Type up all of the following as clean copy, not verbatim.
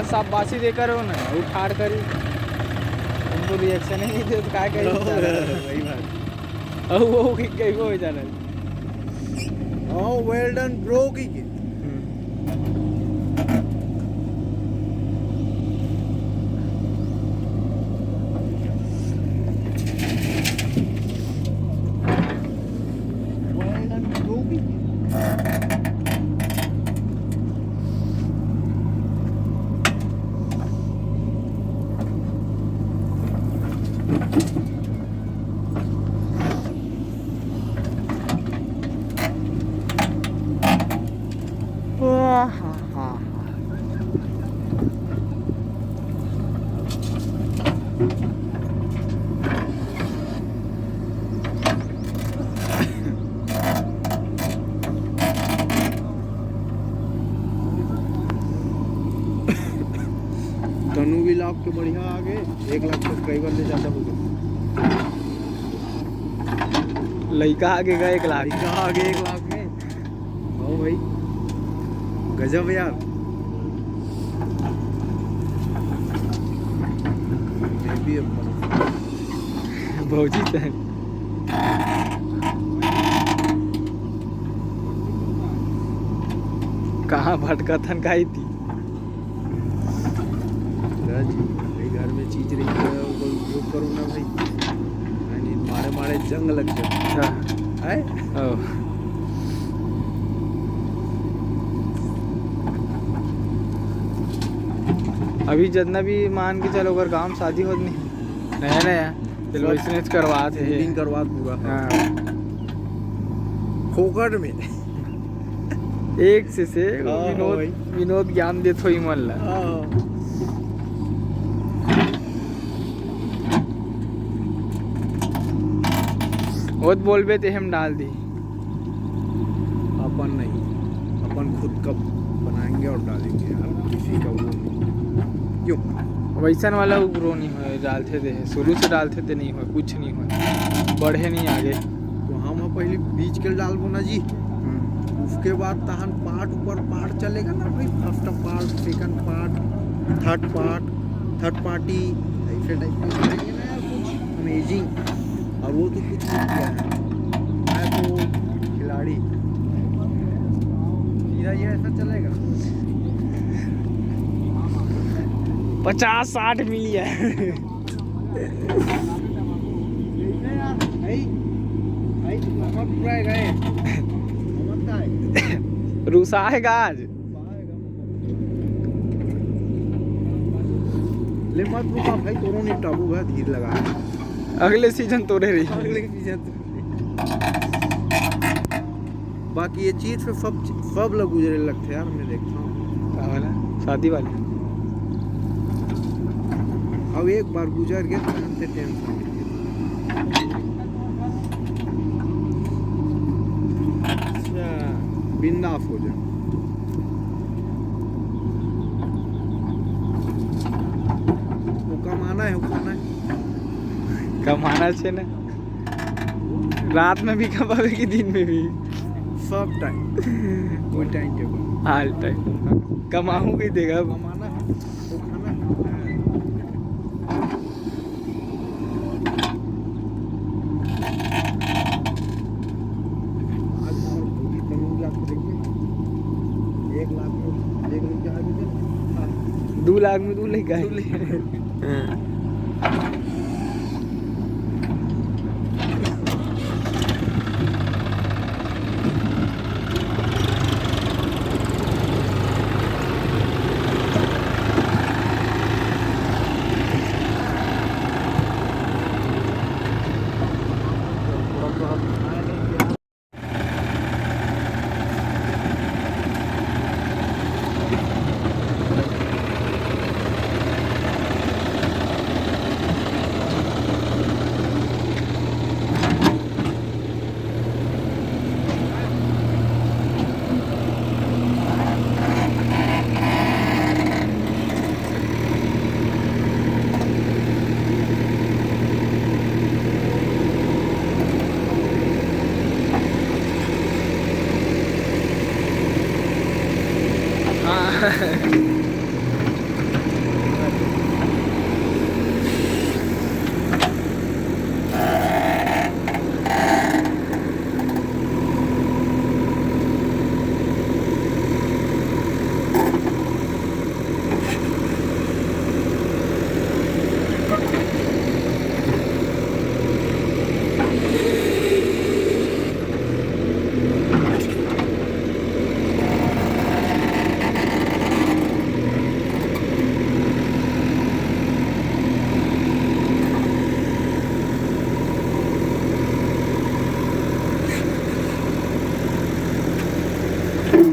बस शाबाशी देकर हो ना, उठाड़ कर उनको रिएक्शन ही नहीं दे तो क्या करें वही बात। अब वो कहीं को हो जाना। Oh, well done bro की well done bro की तनु भी लाख के बढ़िया आगे 1 लाख सब्सक्राइबर ले जाता होगा। लड़का आगे गए 1 लाख लड़का आगे 1 लाख में। ओ भाई गजब यार। मैं भी भौजी थे कहाँ भटका थन खाई थी भाई घर में चीज रही है उसका उपयोग करो ना भाई, यानी मारे मारे जंग लग जाए है। अभी जितना भी मान के चलो अगर काम शादी हो नहीं नया नया बिजनेस करवा थे करवा पूरा हाँ। फोकट में एक से विनोद ज्ञान दे थोड़ी मन ला बहुत बोलबे ते हम डाल दी। अपन नहीं, अपन खुद का बनाएंगे और डालेंगे यार, किसी का वो क्यों वैसन वाला ग्रो नहीं हो डालते थे, शुरू से डालते थे नहीं हो कुछ नहीं हो बढ़े नहीं आगे। तो हम पहले बीज के डालबो ना जी, उसके बाद तहन पार्ट ऊपर पार्ट चलेगा ना भाई, first part second part third party ऐसे टाइप के करेंगे ना यार कुछ अमेजिंग। और वो तो कुछ नहीं किया है, मैं तो खिलाड़ी सीधा ये ऐसा चलेगा 50-60 मिलियन रूसा है गाज ले मत रुका भाई, तोरो निपटाबू है, धीर लगा अगले सीजन तोड़े रही अगले सीजन बाकी ये चीज पे सब लोग गुजरे लगते यार, मैं देखता हूँ शादी वाले। अब एक बार गुजर गए तो हमसे टेंशन अच्छा बिंदास हो जाए। वो कमाना है कमाना छे ना, रात में भी कमावे की दिन में भी सब टाइम कोई टाइम टेबल हाल टाइम कमाऊँ भी देगा कमाना है वो खाना है। आज हमारे पूरी तमिल लाख को देखिए 1 लाख में 1 रुपया आ गया 2 लाख में 2 लेगा गियर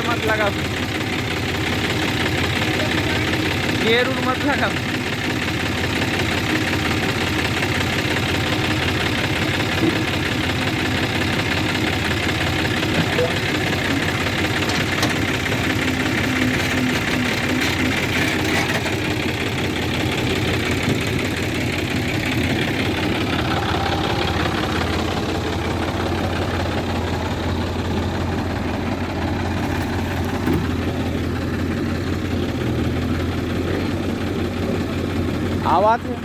मत लगा, गियर मत लगा। आवाज है।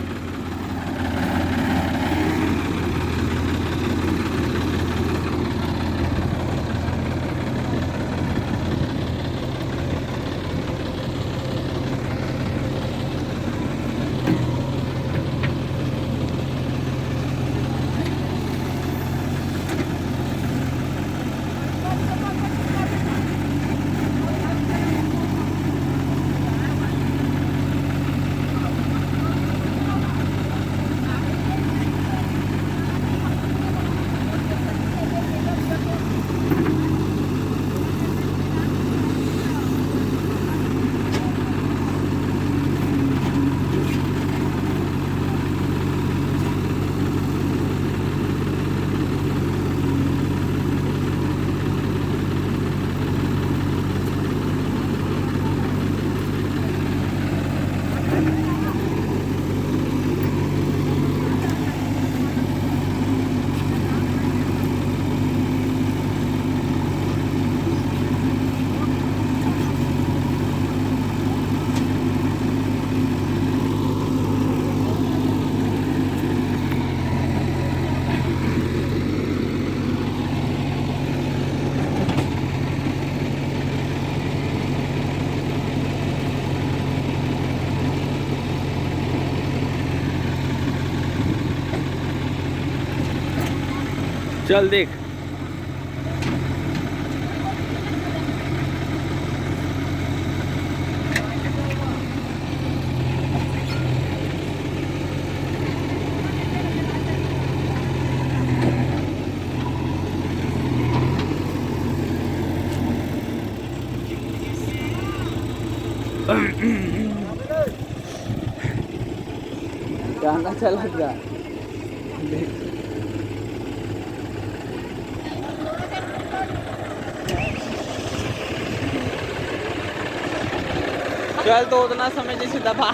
चल देख, गाना चला जा। चल तो उतना समय जैसे दबा